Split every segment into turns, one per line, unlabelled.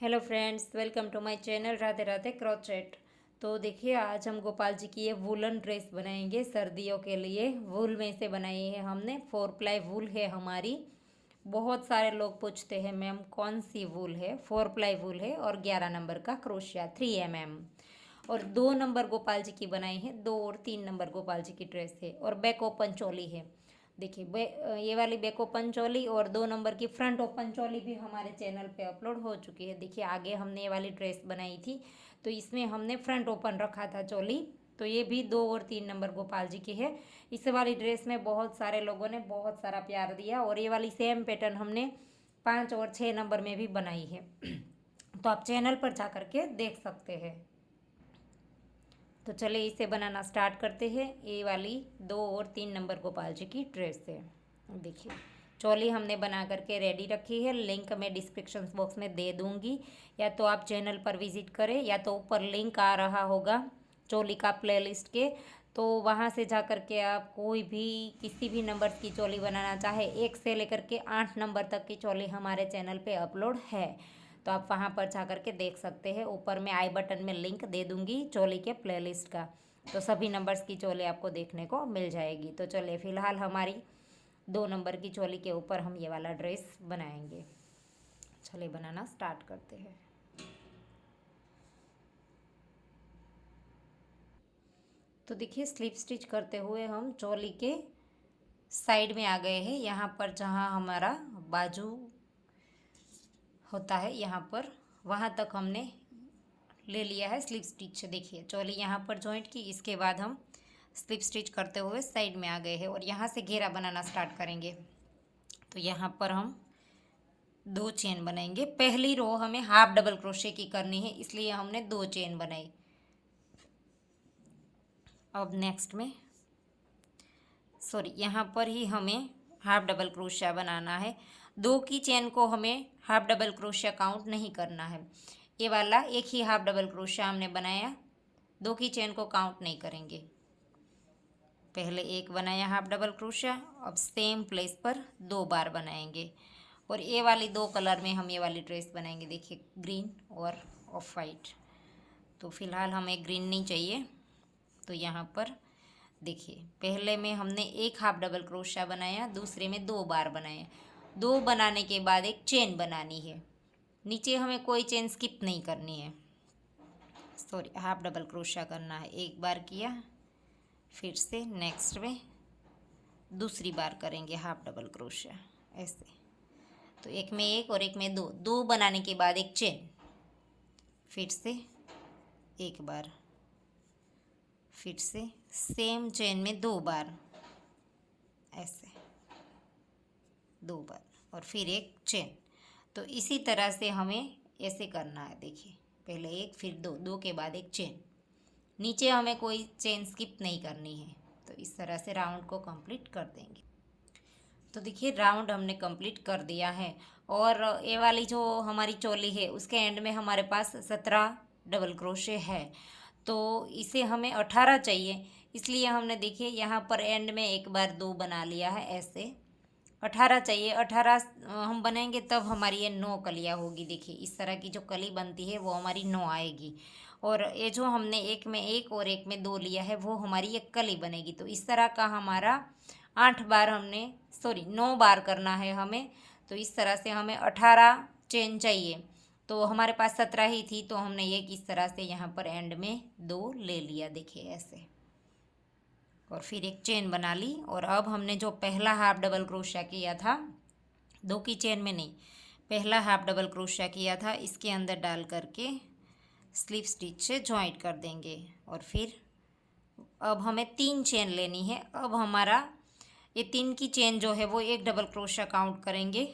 Hello friends, welcome to my channel Radhe Radhe crochet. तो देखिए, आज हम गोपाल जी की ये वूलन ड्रेस बनाएंगे सर्दियों के लिए। वूल में से बनाई है हमने, 4 प्लाई वूल है हमारी। बहुत सारे लोग पूछते हैं मैम कौन सी वूल है। 4 प्लाई वूल है और 11 नंबर का क्रोशिया 3 mm। और 2 नंबर गोपाल जी की बनाई है, 2 और 3 नंबर गोपाल जी की ड्रेस है और बैक ओपन चोली है। देखिए ये वाली बैक ओपन चोली और 2 नंबर की फ्रंट ओपन चोली भी हमारे चैनल पे अपलोड हो चुकी है। देखिए आगे हमने ये वाली ड्रेस बनाई थी तो इसमें हमने फ्रंट ओपन रखा था चोली। तो ये भी 2 और 3 नंबर गोपाल जी की है। इस वाली ड्रेस में बहुत सारे लोगों ने बहुत सारा प्यार दिया और ये वाली सेम पैटर्न हमने 5 और 6 नंबर में भी बनाई है। तो आप चैनल पर जा करके देख सकते हैं। तो चलिए इसे बनाना स्टार्ट करते हैं। ये वाली 2 और 3 नंबर गोपाल जी की ड्रेस है। देखिए चोली हमने बना करके रेडी रखी है। लिंक मैं डिस्क्रिप्शन बॉक्स में दे दूंगी, या तो आप चैनल पर विजिट करें या तो ऊपर लिंक आ रहा होगा चोली का प्लेलिस्ट के, तो वहाँ से जा करके आप कोई भी किसी भी नंबर की चोली बनाना चाहे, 1 से लेकर के 8 नंबर तक की चोली हमारे चैनल पे अपलोड है। तो आप वहाँ पर जा करके देख सकते हैं। ऊपर मैं आई बटन में लिंक दे दूँगी चोली के प्लेलिस्ट का, तो सभी नंबर्स की चोली आपको देखने को मिल जाएगी। तो चलिए फ़िलहाल हमारी 2 नंबर की चोली के ऊपर हम ये वाला ड्रेस बनाएंगे। चलिए बनाना स्टार्ट करते हैं। तो देखिए स्लिप स्टिच करते हुए हम चोली के साइड में आ गए हैं। यहाँ पर जहाँ हमारा बाजू होता है, यहाँ पर वहाँ तक हमने ले लिया है स्लिप स्टिच। देखिए चोली यहाँ पर जॉइंट की, इसके बाद हम स्लिप स्टिच करते हुए साइड में आ गए हैं और यहाँ से घेरा बनाना स्टार्ट करेंगे। तो यहाँ पर हम 2 चेन बनाएंगे। पहली रो हमें हाफ डबल क्रोशे की करनी है, इसलिए हमने 2 चेन बनाई। अब नेक्स्ट में यहाँ पर ही हमें हाफ डबल क्रोशिया बनाना है। 2 की चेन को हमें हाफ डबल क्रोशिया काउंट नहीं करना है। ये वाला एक ही हाफ डबल क्रोशिया हमने बनाया, 2 की चेन को काउंट नहीं करेंगे। पहले एक बनाया हाफ डबल क्रोशिया, अब सेम प्लेस पर 2 बार बनाएंगे। और ये वाली 2 कलर में हम ये वाली ड्रेस बनाएंगे। देखिए ग्रीन और ऑफ वाइट। तो फिलहाल हमें ग्रीन नहीं चाहिए, तो यहाँ पर देखिए पहले में हमने एक हाफ डबल क्रोशिया बनाया, दूसरे में 2 बार बनाए। 2 बनाने के बाद एक चेन बनानी है, नीचे हमें कोई चेन स्किप नहीं करनी है। हाफ डबल क्रोशिया करना है। एक बार किया, फिर से नेक्स्ट में दूसरी बार करेंगे हाफ डबल क्रोशिया ऐसे। तो एक में एक और एक में 2 बनाने के बाद एक चेन, फिर से एक बार, फिर से सेम चेन में 2 बार ऐसे, 2 बार और फिर एक चेन। तो इसी तरह से हमें ऐसे करना है। देखिए पहले एक, फिर 2 के बाद एक चेन, नीचे हमें कोई चेन स्किप नहीं करनी है। तो इस तरह से राउंड को कंप्लीट कर देंगे। तो देखिए राउंड हमने कंप्लीट कर दिया है। और ये वाली जो हमारी चोली है उसके एंड में हमारे पास 17 डबल क्रोशे है, तो इसे हमें 18 चाहिए। इसलिए हमने देखिए यहाँ पर एंड में एक बार 2 बना लिया है ऐसे। 18 चाहिए, 18 हम बनाएंगे तब हमारी ये 9 कलियाँ होगी। देखिए इस तरह की जो कली बनती है वो हमारी 9 आएगी। और ये जो हमने एक में एक और एक में 2 लिया है वो हमारी एक कली बनेगी। तो इस तरह का हमारा 8 बार हमने 9 बार करना है हमें। तो इस तरह से हमें 18 चेन चाहिए। तो हमारे पास 17 ही थी, तो हमने एक इस तरह से यहाँ पर एंड में 2 ले लिया। देखिए ऐसे, और फिर एक चेन बना ली। और अब हमने जो पहला हाफ डबल क्रोशिया किया था, 2 की चेन में नहीं, पहला हाफ डबल क्रोशिया किया था, इसके अंदर डाल करके स्लिप स्टिच से जॉइंट कर देंगे। और फिर अब हमें 3 चेन लेनी है। अब हमारा ये 3 की चेन जो है वो एक डबल क्रोशिया काउंट करेंगे।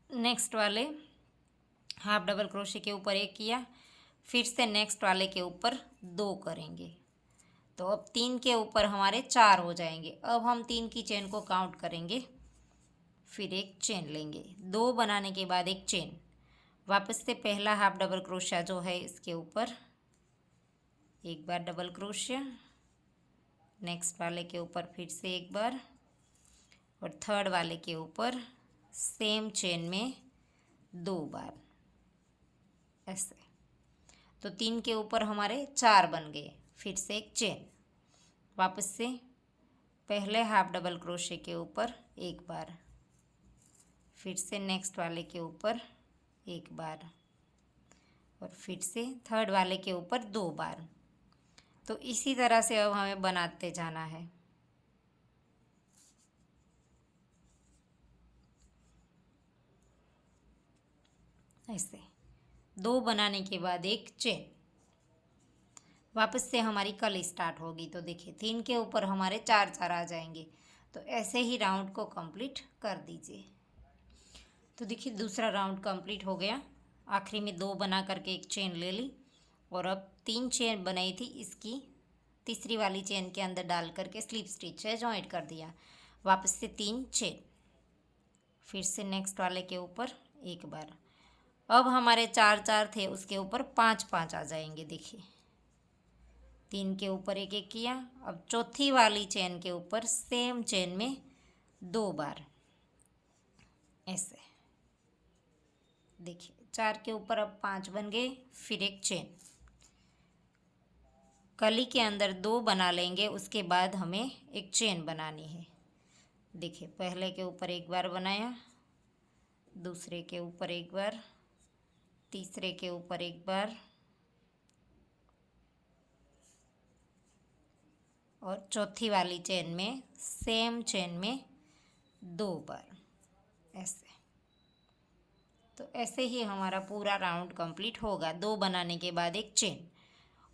नेक्स्ट वाले हाफ डबल क्रोशिया के ऊपर एक किया, फिर से नेक्स्ट वाले के ऊपर 2 करेंगे। तो अब 3 के ऊपर हमारे 4 हो जाएंगे। अब हम 3 की चेन को काउंट करेंगे, फिर एक चेन लेंगे। 2 बनाने के बाद एक चेन, वापस से पहला हाफ डबल क्रोशिया जो है इसके ऊपर एक बार डबल क्रोशिया, नेक्स्ट वाले के ऊपर फिर से एक बार, और थर्ड वाले के ऊपर सेम चेन में 2 बार, ऐसे। तो 3 के ऊपर हमारे 4 बन गए। फिर से एक चेन, वापस से पहले हाफ डबल क्रोशे के ऊपर 1 बार, फिर से नेक्स्ट वाले के ऊपर 1 बार, और फिर से थर्ड वाले के ऊपर 2 बार। तो इसी तरह से अब हमें बनाते जाना है। ऐसे 2 बनाने के बाद एक चेन, वापस से हमारी कली स्टार्ट होगी। तो देखिए 3 के ऊपर हमारे 4 4 आ जाएंगे। तो ऐसे ही राउंड को कंप्लीट कर दीजिए। तो देखिए दूसरा राउंड कंप्लीट हो गया। आखिरी में 2 बना करके एक चेन ले ली, और अब 3 चेन बनाई थी, इसकी तीसरी वाली चेन के अंदर डाल करके स्लिप स्टिच से जॉइंट कर दिया। वापस से 3 चेन, फिर से नेक्स्ट वाले के ऊपर 1 बार। अब हमारे 4 4 थे, उसके ऊपर 5 5 आ जाएंगे। देखिए 3 के ऊपर 1 1 किया। अब चौथी वाली चेन के ऊपर सेम चेन में 2 बार, ऐसे। देखिए 4 के ऊपर अब 5 बन गए। फिर एक चेन, कली के अंदर 2 बना लेंगे, उसके बाद हमें एक चेन बनानी है। देखिए पहले के ऊपर 1 बार बनाया, दूसरे के ऊपर 1 बार, तीसरे के ऊपर 1 बार, और चौथी वाली चेन में सेम चेन में 2 बार, ऐसे। तो ऐसे ही हमारा पूरा राउंड कंप्लीट होगा। 2 बनाने के बाद एक चेन,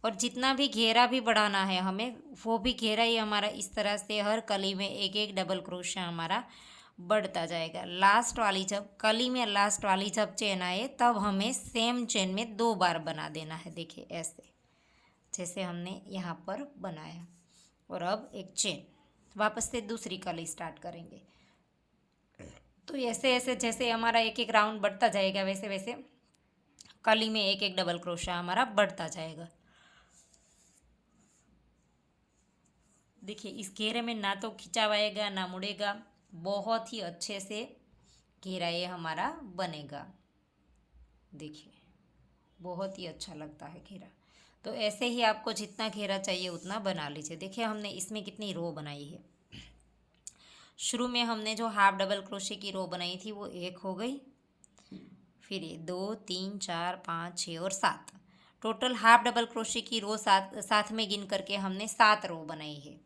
और जितना भी घेरा भी बढ़ाना है हमें, वो भी घेरा ही हमारा इस तरह से हर कली में एक एक डबल क्रोशा हमारा बढ़ता जाएगा। लास्ट वाली जब कली में लास्ट वाली जब चेन आए, तब हमें सेम चेन में 2 बार बना देना है। देखिए ऐसे, जैसे हमने यहाँ पर बनाया। और अब एक चेन, वापस से दूसरी कली स्टार्ट करेंगे। तो ऐसे ऐसे जैसे हमारा एक एक राउंड बढ़ता जाएगा, वैसे वैसे कली में एक एक डबल क्रोशा हमारा बढ़ता जाएगा। देखिए इस घेरे में ना तो खिंचावाएगा ना मुड़ेगा, बहुत ही अच्छे से घेरा ये हमारा बनेगा। देखिए बहुत ही अच्छा लगता है घेरा। तो ऐसे ही आपको जितना घेरा चाहिए उतना बना लीजिए। देखिए हमने इसमें कितनी रो बनाई है। शुरू में हमने जो हाफ डबल क्रोशे की रो बनाई थी वो 1 हो गई, फिर ये 2 3 4 5 6 और 7, टोटल हाफ डबल क्रोशे की रो साथ में गिन करके हमने 7 रो बनाई है।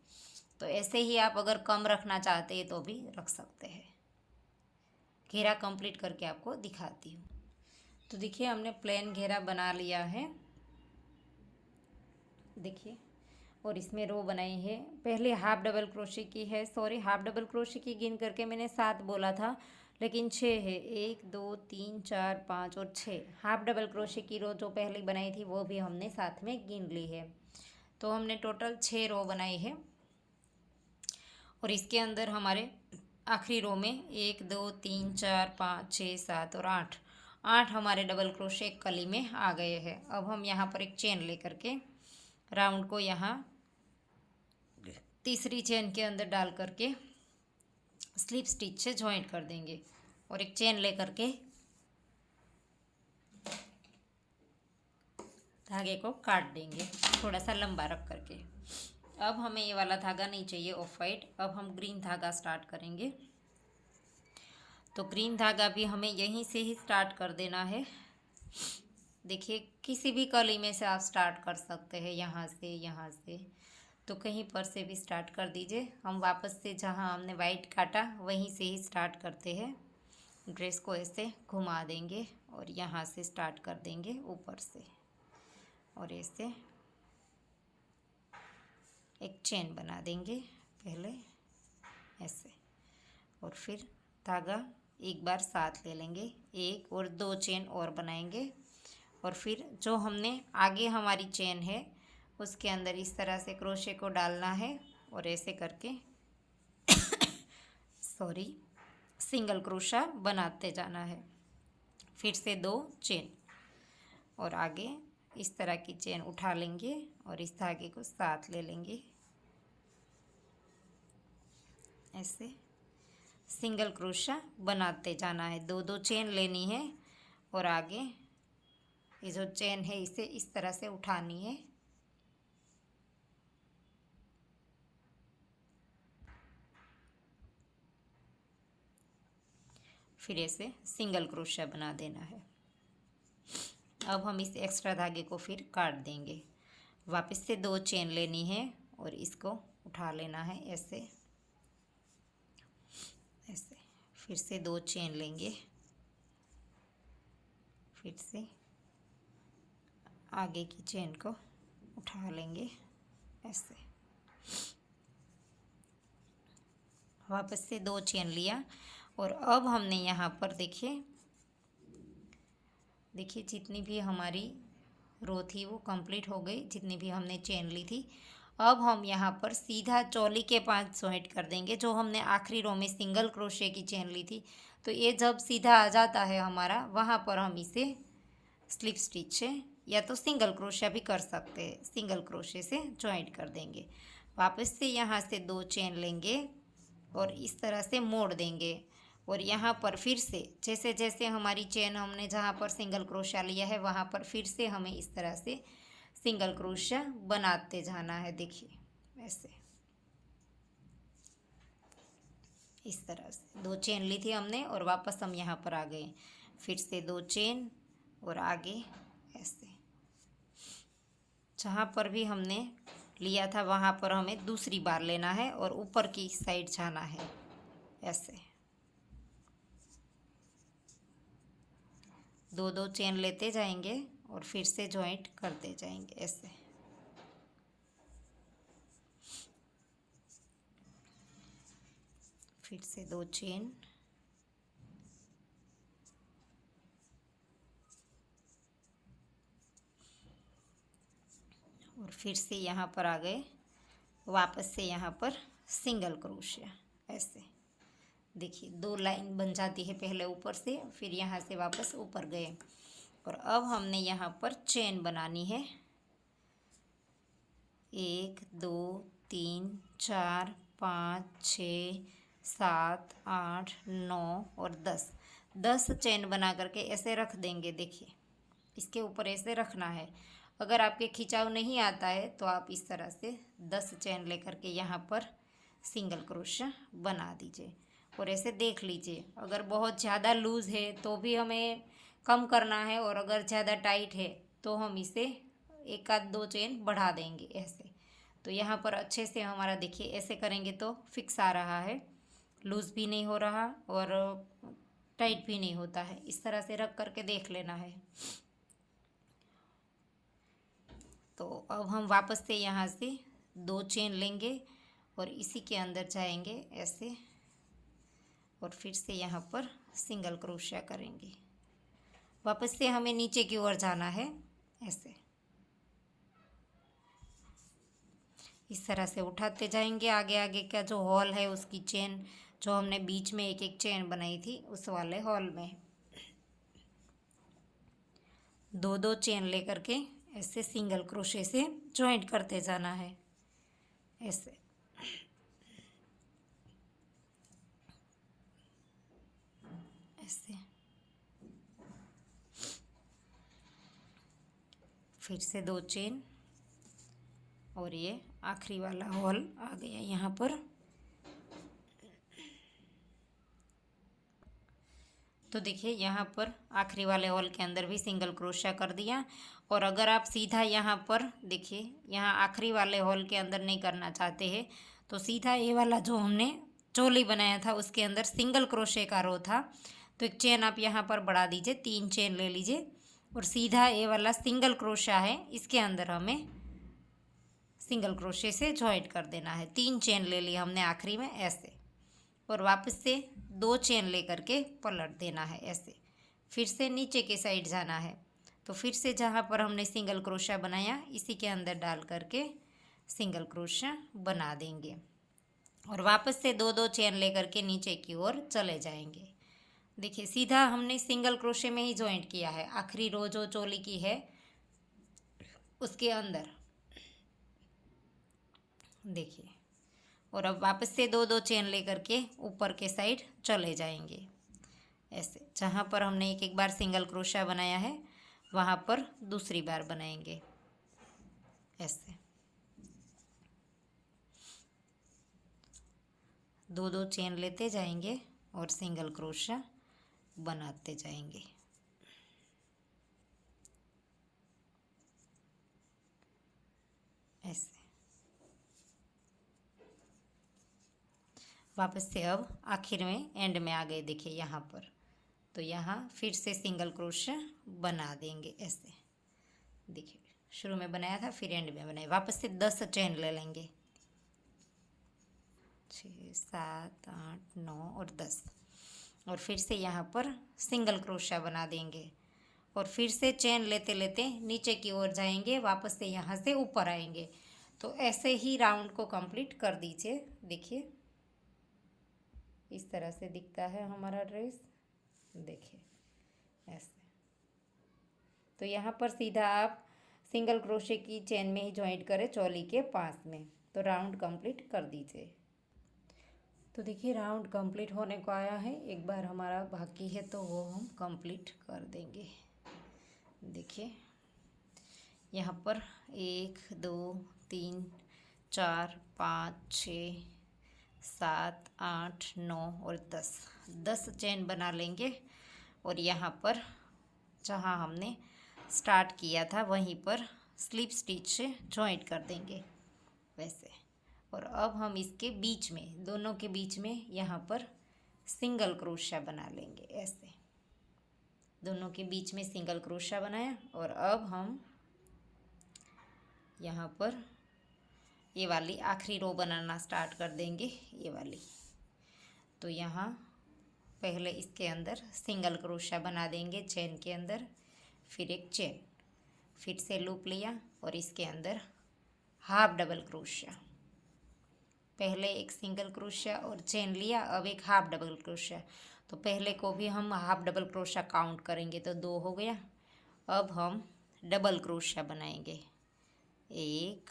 तो ऐसे ही आप अगर कम रखना चाहते हैं तो भी रख सकते हैं। घेरा कंप्लीट करके आपको दिखाती हूँ। तो देखिए हमने प्लेन घेरा बना लिया है। देखिए, और इसमें रो बनाई है। पहले हाफ डबल क्रोशे की है, सॉरी हाफ डबल क्रोशे की गिन करके मैंने 7 बोला था, लेकिन 6 है। 1 2 3 4 5 और 6 हाफ डबल क्रोशे की रो जो पहले बनाई थी वो भी हमने साथ में गिन ली है। तो हमने टोटल 6 रो बनाई है। और इसके अंदर हमारे आखिरी रो में 1 2 3 4 5 6 7 और 8 हमारे डबल क्रोशे कली में आ गए हैं। अब हम यहाँ पर एक चेन लेकर के राउंड को यहाँ तीसरी चेन के अंदर डाल करके स्लिप स्टिच से ज्वाइंट कर देंगे, और एक चेन लेकर के धागे को काट देंगे थोड़ा सा लंबा रख करके। अब हमें ये वाला धागा नहीं चाहिए ऑफ वाइट, अब हम ग्रीन धागा स्टार्ट करेंगे। तो ग्रीन धागा भी हमें यहीं से ही स्टार्ट कर देना है। देखिए किसी भी कली में से आप स्टार्ट कर सकते हैं, यहाँ से तो कहीं पर से भी स्टार्ट कर दीजिए। हम वापस से जहाँ हमने वाइट काटा वहीं से ही स्टार्ट करते हैं। ड्रेस को ऐसे घुमा देंगे और यहाँ से स्टार्ट कर देंगे ऊपर से, और ऐसे एक चेन बना देंगे पहले ऐसे, और फिर धागा एक बार साथ ले लेंगे, 1 और 2 चेन और बनाएंगे। और फिर जो हमने आगे हमारी चेन है उसके अंदर इस तरह से क्रोशे को डालना है, और ऐसे करके सॉरी सिंगल क्रोशा बनाते जाना है। फिर से 2 चेन, और आगे इस तरह की चेन उठा लेंगे और इस धागे को साथ ले लेंगे, ऐसे सिंगल क्रोशा बनाते जाना है। 2 2 चेन लेनी है, और आगे ये जो चेन है इसे इस तरह से उठानी है। फिर ऐसे सिंगल क्रोशिया बना देना है। अब हम इस एक्स्ट्रा धागे को फिर काट देंगे। वापस से 2 चेन लेनी है और इसको उठा लेना है ऐसे ऐसे। फिर से 2 चेन लेंगे, फिर से आगे की चेन को उठा लेंगे ऐसे। वापस से 2 चेन लिया और अब हमने यहाँ पर देखिए जितनी भी हमारी रो थी वो कंप्लीट हो गई, जितनी भी हमने चेन ली थी। अब हम यहाँ पर सीधा चोली के 5 जॉइंट कर देंगे। जो हमने आखिरी रो में सिंगल क्रोशे की चेन ली थी, तो ये जब सीधा आ जाता है हमारा, वहाँ पर हम इसे स्लिप स्टिच से या तो सिंगल क्रोशिया भी कर सकते हैं, सिंगल क्रोशे से जॉइंट कर देंगे। वापस से यहाँ से 2 चेन लेंगे और इस तरह से मोड़ देंगे और यहाँ पर फिर से जैसे जैसे हमारी चेन हमने जहाँ पर सिंगल क्रोशिया लिया है वहाँ पर फिर से हमें इस तरह से सिंगल क्रोशिया बनाते जाना है। देखिए ऐसे, इस तरह से 2 चेन ली थी हमने और वापस हम यहाँ पर आ गए। फिर से 2 चेन और आगे ऐसे, जहाँ पर भी हमने लिया था वहाँ पर हमें दूसरी बार लेना है और ऊपर की साइड जाना है ऐसे। 2 चेन लेते जाएंगे और फिर से जॉइंट करते जाएंगे ऐसे। फिर से 2 चेन और फिर से यहाँ पर आ गए। वापस से यहाँ पर सिंगल क्रोशिया ऐसे। देखिए 2 लाइन बन जाती है पहले ऊपर से, फिर यहाँ से वापस ऊपर गए और अब हमने यहाँ पर चेन बनानी है। 1 2 3 4 5 6 7 8 9 और 10 चेन बना करके ऐसे रख देंगे। देखिए इसके ऊपर ऐसे रखना है। अगर आपके खिंचाव नहीं आता है तो आप इस तरह से 10 चेन लेकर के यहाँ पर सिंगल क्रोशिया बना दीजिए और ऐसे देख लीजिए। अगर बहुत ज़्यादा लूज़ है तो भी हमें कम करना है और अगर ज़्यादा टाइट है तो हम इसे 1 आध 2 चेन बढ़ा देंगे ऐसे। तो यहाँ पर अच्छे से हमारा देखिए ऐसे करेंगे तो फिक्स आ रहा है, लूज़ भी नहीं हो रहा और टाइट भी नहीं होता है। इस तरह से रख करके देख लेना है। तो अब हम वापस से यहाँ से 2 चेन लेंगे और इसी के अंदर जाएंगे ऐसे और फिर से यहाँ पर सिंगल क्रोशिया करेंगे। वापस से हमें नीचे की ओर जाना है ऐसे। इस तरह से उठाते जाएंगे। आगे आगे का जो हॉल है उसकी चेन, जो हमने बीच में एक एक चेन बनाई थी उस वाले हॉल में 2 चेन लेकर के ऐसे सिंगल क्रोशे से जॉइंट करते जाना है ऐसे। ऐसे फिर से 2 चेन और ये आखिरी वाला हॉल आ गया यहाँ पर। तो देखिए यहाँ पर आखिरी वाले हॉल के अंदर भी सिंगल क्रोशिया कर दिया। और अगर आप सीधा यहाँ पर देखिए, यहाँ आखिरी वाले हॉल के अंदर नहीं करना चाहते हैं तो सीधा ये वाला जो हमने चोली बनाया था उसके अंदर सिंगल क्रोशे का रो था, तो एक चेन आप यहाँ पर बढ़ा दीजिए, 3 चेन ले लीजिए और सीधा ये वाला सिंगल क्रोशा है इसके अंदर हमें सिंगल क्रोशे से जॉइंट कर देना है। 3 चेन ले ली हमने आखिरी में ऐसे और वापस से 2 चेन लेकर के पलट देना है ऐसे। फिर से नीचे के साइड जाना है तो फिर से जहाँ पर हमने सिंगल क्रोशा बनाया इसी के अंदर डाल करके सिंगल क्रोशा बना देंगे और वापस से 2 चेन लेकर के नीचे की ओर चले जाएंगे। देखिए सीधा हमने सिंगल क्रोशे में ही जॉइंट किया है आखिरी रो जो चोली की है उसके अंदर। देखिए और अब वापस से 2 चेन लेकर के ऊपर के साइड चले जाएंगे ऐसे जहाँ पर हमने एक एक बार सिंगल क्रोशा बनाया है वहाँ पर दूसरी बार बनाएंगे। ऐसे दो दो चेन लेते जाएंगे और सिंगल क्रोशा बनाते जाएंगे। ऐसे वापस से अब आखिर में एंड में आ गए, देखिए यहाँ पर। तो यहाँ फिर से सिंगल क्रोशा बना देंगे। ऐसे देखिए शुरू में बनाया था फिर एंड में बनाए। वापस से 10 चेन ले लेंगे, 6 7 8 9 और 10। और फिर से यहाँ पर सिंगल क्रोशा बना देंगे और फिर से चेन लेते लेते नीचे की ओर जाएंगे, वापस से यहाँ से ऊपर आएंगे। तो ऐसे ही राउंड को कंप्लीट कर दीजिए। देखिए इस तरह से दिखता है हमारा ड्रेस, देखिए ऐसे। तो यहाँ पर सीधा आप सिंगल क्रोशे की चेन में ही जॉइंट करें चोली के पास में, तो राउंड कंप्लीट कर दीजिए। तो देखिए राउंड कंप्लीट होने को आया है, एक बार हमारा बाकी है तो वो हम कंप्लीट कर देंगे। देखिए यहाँ पर 1 2 3 4 5 6 7 8 9 और 10 चेन बना लेंगे और यहाँ पर जहाँ हमने स्टार्ट किया था वहीं पर स्लिप स्टिच से जॉइंट कर देंगे वैसे। और अब हम इसके बीच में, दोनों के बीच में यहाँ पर सिंगल क्रोशा बना लेंगे। ऐसे दोनों के बीच में सिंगल क्रोशा बनाया और अब हम यहाँ पर ये वाली आखिरी रो बनाना स्टार्ट कर देंगे, ये वाली। तो यहाँ पहले इसके अंदर सिंगल क्रोशा बना देंगे चेन के अंदर, फिर एक चेन, फिर से लूप लिया और इसके अंदर हाफ डबल क्रोशा। पहले एक सिंगल क्रोशा और चेन लिया, अब एक हाफ डबल क्रोशा। तो पहले को भी हम हाफ डबल क्रोशा काउंट करेंगे तो 2 हो गया। अब हम डबल क्रोशा बनाएंगे, 1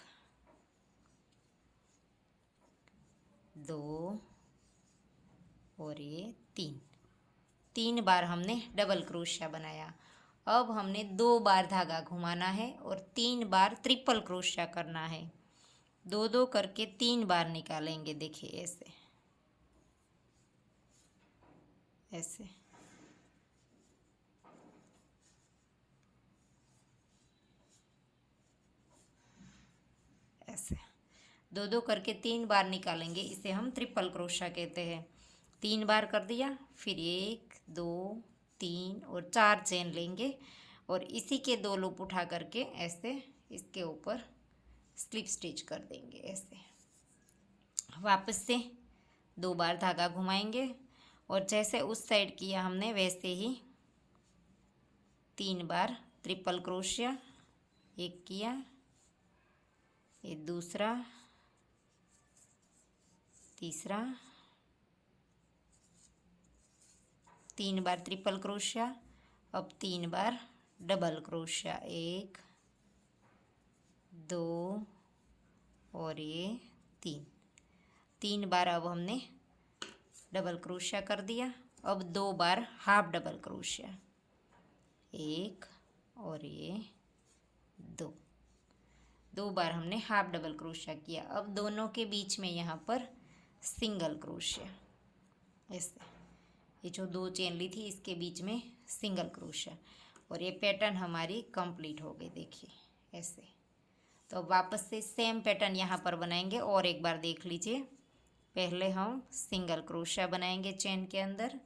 2 और ये 3 बार हमने डबल क्रोशा बनाया। अब हमने 2 बार धागा घुमाना है और 3 बार ट्रिपल क्रोशा करना है। 2 करके 3 बार निकालेंगे, देखिए ऐसे ऐसे। ऐसे 2 करके 3 बार निकालेंगे, इसे हम ट्रिपल क्रोशा कहते हैं। 3 बार कर दिया, फिर 1 2 3 और 4 चेन लेंगे और इसी के 2 लूप उठा करके ऐसे इसके ऊपर स्लिप स्टिच कर देंगे। ऐसे वापस से 2 बार धागा घुमाएंगे और जैसे उस साइड किया हमने वैसे ही 3 बार ट्रिपल क्रोशिया, एक किया, ये दूसरा, तीसरा, 3 बार ट्रिपल क्रोशिया, अब 3 बार डबल क्रोशिया, 1 2 और ये 3 बार अब हमने डबल क्रोशिया कर दिया। अब 2 बार हाफ डबल क्रोशिया, 1 और ये 2 बार हमने हाफ डबल क्रोशिया किया। अब दोनों के बीच में यहाँ पर सिंगल क्रोशिया, ऐसे ये जो 2 चेन ली थी इसके बीच में सिंगल क्रोशिया और ये पैटर्न हमारी कंप्लीट हो गई, देखिए ऐसे। तो वापस से सेम पैटर्न यहाँ पर बनाएंगे और एक बार देख लीजिए। पहले हम सिंगल क्रोशिया बनाएंगे चेन के अंदर,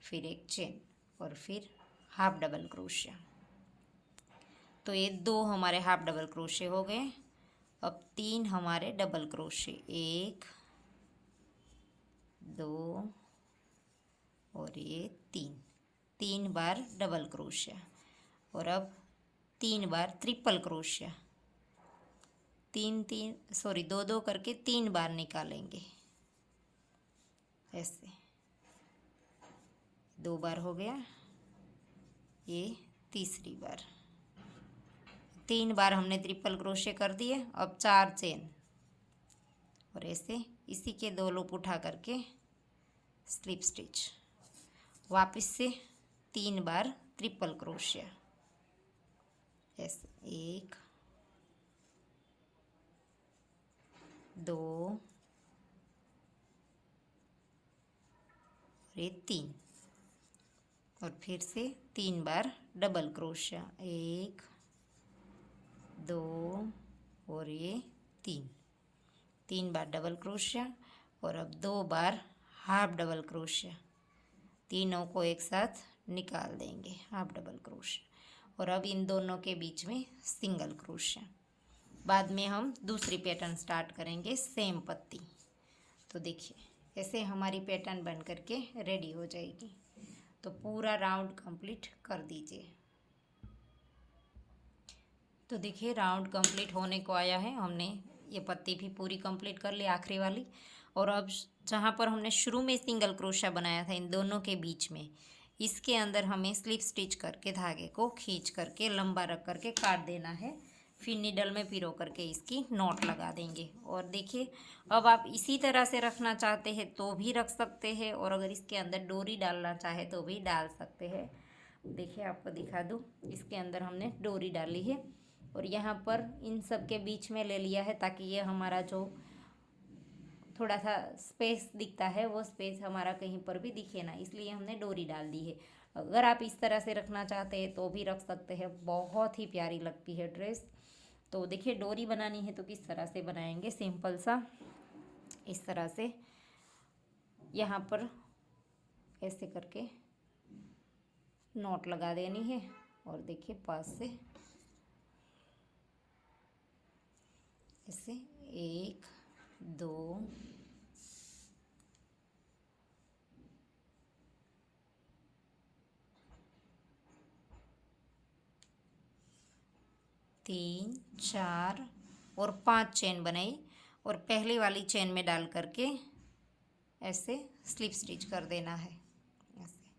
फिर एक चेन और फिर हाफ डबल क्रोशिया। तो ये 2 हमारे हाफ डबल क्रोशिया हो गए। अब 3 हमारे डबल क्रोशिया, 1 2 और ये 3 बार डबल क्रोशिया और अब 3 बार ट्रिपल क्रोशिया, 2 करके 3 बार निकालेंगे, ऐसे 2 बार हो गया, ये तीसरी बार। 3 बार हमने ट्रिपल क्रोशिया कर दिए। अब 4 चेन और ऐसे इसी के 2 लूप उठा करके स्लिप स्टिच वापस से 3 बार ट्रिपल क्रोशिया, ऐसे 1 2 और ये 3, और फिर से 3 बार डबल क्रोशिया, 1 2 और ये 3 बार डबल क्रोशिया, और अब 2 बार हाफ डबल क्रोशिया, तीनों को एक साथ निकाल देंगे, हाफ डबल क्रोशिया, और अब इन दोनों के बीच में सिंगल क्रोशिया। बाद में हम दूसरी पैटर्न स्टार्ट करेंगे सेम पत्ती। तो देखिए ऐसे हमारी पैटर्न बन करके रेडी हो जाएगी। तो पूरा राउंड कंप्लीट कर दीजिए। तो देखिए राउंड कंप्लीट होने को आया है, हमने ये पत्ती भी पूरी कंप्लीट कर ली, आखिरी वाली। और अब जहाँ पर हमने शुरू में सिंगल क्रोशिया बनाया था इन दोनों के बीच में, इसके अंदर हमें स्लिप स्टिच करके धागे को खींच करके लंबा रख करके काट देना है। फिर नीडल में पिरो करके इसकी नॉट लगा देंगे। और देखिए अब आप इसी तरह से रखना चाहते हैं तो भी रख सकते हैं, और अगर इसके अंदर डोरी डालना चाहे तो भी डाल सकते हैं। देखिए आपको दिखा दूँ, इसके अंदर हमने डोरी डाली है और यहाँ पर इन सब के बीच में ले लिया है ताकि ये हमारा जो थोड़ा सा स्पेस दिखता है वो स्पेस हमारा कहीं पर भी दिखे ना, इसलिए हमने डोरी डाल दी है। अगर आप इस तरह से रखना चाहते हैं तो भी रख सकते हैं, बहुत ही प्यारी लगती है ड्रेस। तो देखिए डोरी बनानी है तो किस तरह से बनाएंगे, सिंपल सा इस तरह से यहाँ पर ऐसे करके नॉट लगा देनी है, और देखिए पास से ऐसे 1 2 3 4 और 5 चेन बनाई, और पहली वाली चेन में डाल करके ऐसे स्लिप स्टिच कर देना है ऐसे।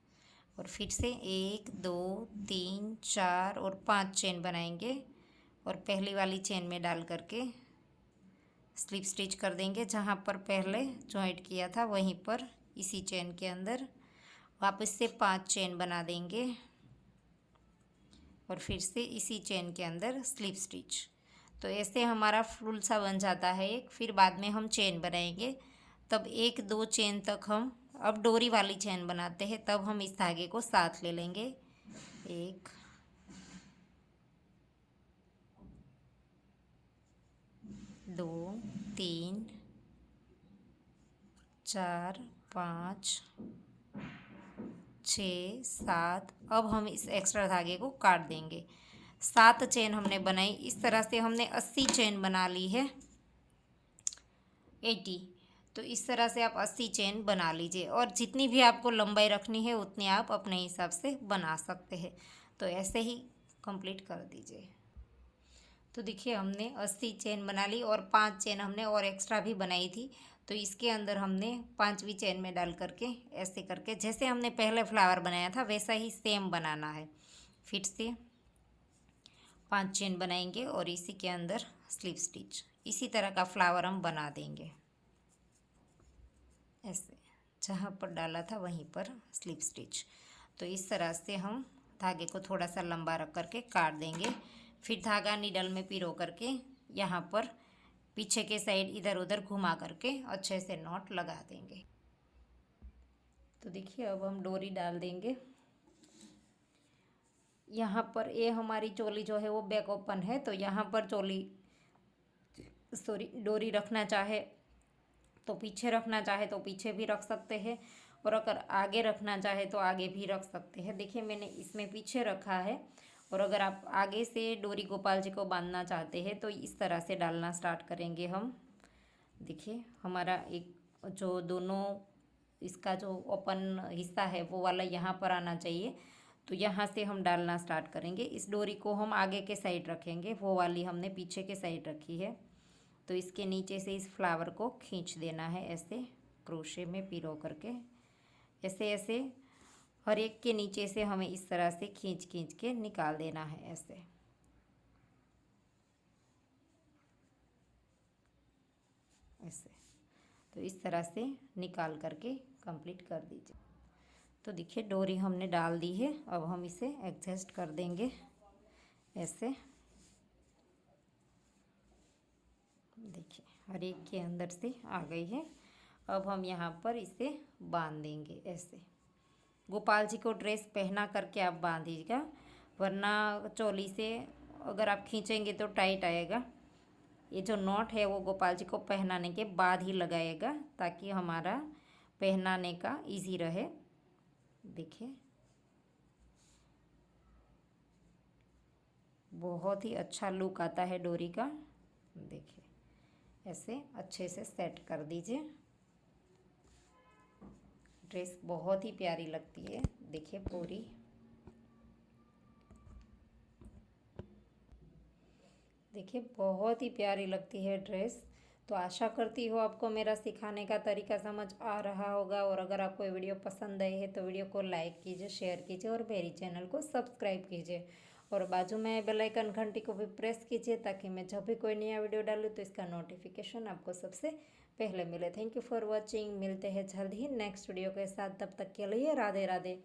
और फिर से 1 2 3 4 और 5 चेन बनाएंगे, और पहली वाली चेन में डाल करके स्लिप स्टिच कर देंगे। जहाँ पर पहले जॉइंट किया था वहीं पर इसी चेन के अंदर वापस से 5 चेन बना देंगे, और फिर से इसी चेन के अंदर स्लिप स्टिच। तो ऐसे हमारा फुल सा बन जाता है एक। फिर बाद में हम चेन बनाएंगे, तब 1 2 चेन तक हम अब डोरी वाली चेन बनाते हैं, तब हम इस धागे को साथ ले लेंगे। 1 2 3 4 5 6 7। अब हम इस एक्स्ट्रा धागे को काट देंगे। 7 चेन हमने बनाई, इस तरह से हमने 80 चेन बना ली है, 80। तो इस तरह से आप 80 चेन बना लीजिए, और जितनी भी आपको लंबाई रखनी है उतनी आप अपने हिसाब से बना सकते हैं। तो ऐसे ही कंप्लीट कर दीजिए। तो देखिए हमने 80 चेन बना ली, और 5 चेन हमने और एक्स्ट्रा भी बनाई थी। तो इसके अंदर हमने 5वीं चेन में डाल करके ऐसे करके, जैसे हमने पहले फ्लावर बनाया था वैसा ही सेम बनाना है। फिर से 5 चेन बनाएंगे और इसी के अंदर स्लिप स्टिच, इसी तरह का फ्लावर हम बना देंगे ऐसे। जहाँ पर डाला था वहीं पर स्लिप स्टिच। तो इस तरह से हम धागे को थोड़ा सा लंबा रख करके काट देंगे। फिर धागा नीडल में पिरो करके यहाँ पर पीछे के साइड इधर उधर घुमा करके अच्छे से नॉट लगा देंगे। तो देखिए अब हम डोरी डाल देंगे। यहाँ पर ये हमारी चोली जो है वो बैक ओपन है, तो यहाँ पर डोरी रखना चाहे तो पीछे रखना चाहे तो पीछे भी रख सकते हैं, और अगर आगे रखना चाहे तो आगे भी रख सकते हैं। देखिए मैंने इसमें पीछे रखा है, और अगर आप आगे से डोरी गोपाल जी को बांधना चाहते हैं तो इस तरह से डालना स्टार्ट करेंगे हम। देखिए हमारा एक जो दोनों इसका जो ओपन हिस्सा है वो वाला यहाँ पर आना चाहिए। तो यहाँ से हम डालना स्टार्ट करेंगे। इस डोरी को हम आगे के साइड रखेंगे, वो वाली हमने पीछे के साइड रखी है। तो इसके नीचे से इस फ्लावर को खींच देना है ऐसे क्रोशे में पिरो करके, ऐसे ऐसे हर एक के नीचे से हमें इस तरह से खींच खींच के निकाल देना है ऐसे। ऐसे तो इस तरह से निकाल करके कंप्लीट कर दीजिए। तो देखिए डोरी हमने डाल दी है। अब हम इसे एडजस्ट कर देंगे ऐसे। देखिए हर एक के अंदर से आ गई है। अब हम यहाँ पर इसे बांध देंगे ऐसे। गोपाल जी को ड्रेस पहना करके आप बांधिएगा, वरना चोली से अगर आप खींचेंगे तो टाइट आएगा। ये जो नॉट है वो गोपाल जी को पहनाने के बाद ही लगाएगा, ताकि हमारा पहनाने का इजी रहे। देखिए बहुत ही अच्छा लुक आता है डोरी का। देखिए ऐसे अच्छे से सेट कर दीजिए। ड्रेस बहुत ही प्यारी लगती है। देखिए पूरी देखिए बहुत ही प्यारी लगती है ड्रेस। तो आशा करती हूँ आपको मेरा सिखाने का तरीका समझ आ रहा होगा। और अगर आपको ये वीडियो पसंद आई है तो वीडियो को लाइक कीजिए, शेयर कीजिए और मेरी चैनल को सब्सक्राइब कीजिए। और बाजू में बेल आइकन घंटी को भी प्रेस कीजिए, ताकि मैं जब भी कोई नया वीडियो डालूँ तो इसका नोटिफिकेशन आपको सबसे पहले मिले। Thank you for watching. मिलते हैं जल्द ही नेक्स्ट वीडियो के साथ। तब तक के लिए राधे राधे।